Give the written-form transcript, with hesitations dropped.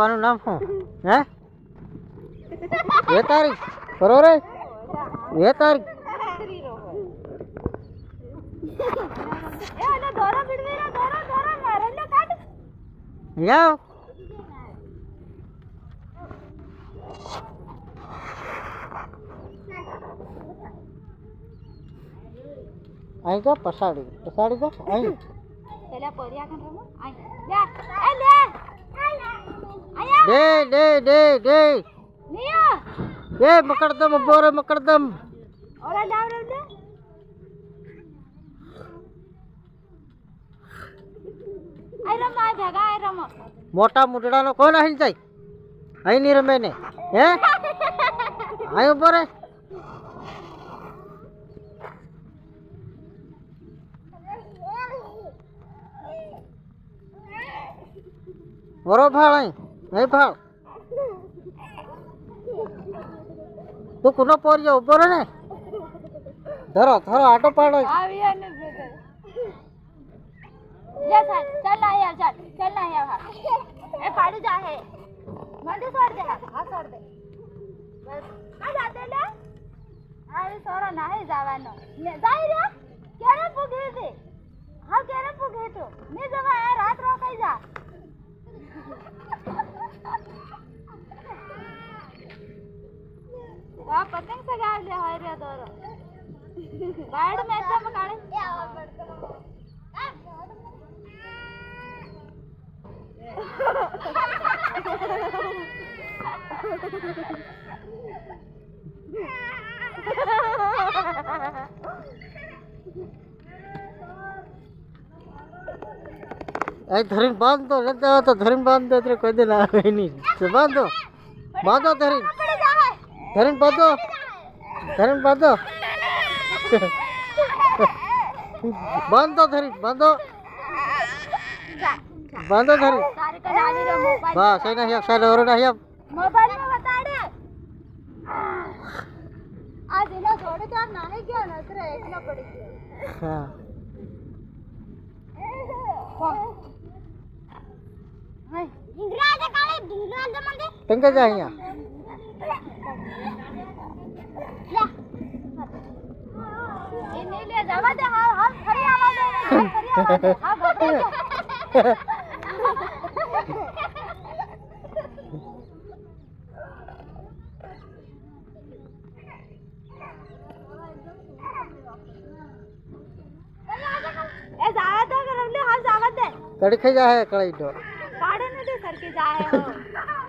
તારું નામ શું હે એ તારીખ બરોબર એ તારીખ યાવ અહીં તો પસાડી તો અહીં પેલા પોરિયા ખાન રમો આય લે એ લે દે નિયા એ મકડદમ બોરે મકડદમ ઓલા લાવ લે આય રમો આ ભેગા આય રમો મોટા મુઢડાનો કોણ અહીં જાય અહીં ની રમે ને હે અહીં ઉભો રે ઓરો ભાળ અહીં ભાળ તું કુનો પોરિયો ઉભો રે ને ધરો આટો પાડો આવિયા ને ભેગા લે ચાલ આયા ચાલ આયા એ પાડી જા હે મંડે છોડ દે હા છોડ દે બસ આ જાતે લે આરે સોરો નાહી જવાનો ને જાય રે ક્યારે પૂગી દે હા ક્યારે પૂગી તો ને જવા આ રાત રોકાઈ જા આ પતંગ સગાવ લે હોય રે દોરો ગાડ મેચ માં કાઢે અહીં ધરીને બાંધો નથી આવે તો ધરીને બાંધો એટલે કોઈ દે ના આવે નહીં બાંધો ધરીને બાંધો ધરી બસ અહીં નહીં સાઈડ ઓર નહીં મોબાઈલ માં બતાડે આ જેનો જોડે તો નાહી ગયો નતરે એકલો પડી ગયો હા હાય ઇંગ્રાજે કાલે ઢીલાંદે મંદે ટંકે જા અહીંયા લે એને લે જવા દે હા ફરી આવા દે હા ગોપડી એ જાવા દે રમલે હા જાવા દે કડી ખાઈ જાય કળી તો કાઢે ને સરકે જાય હો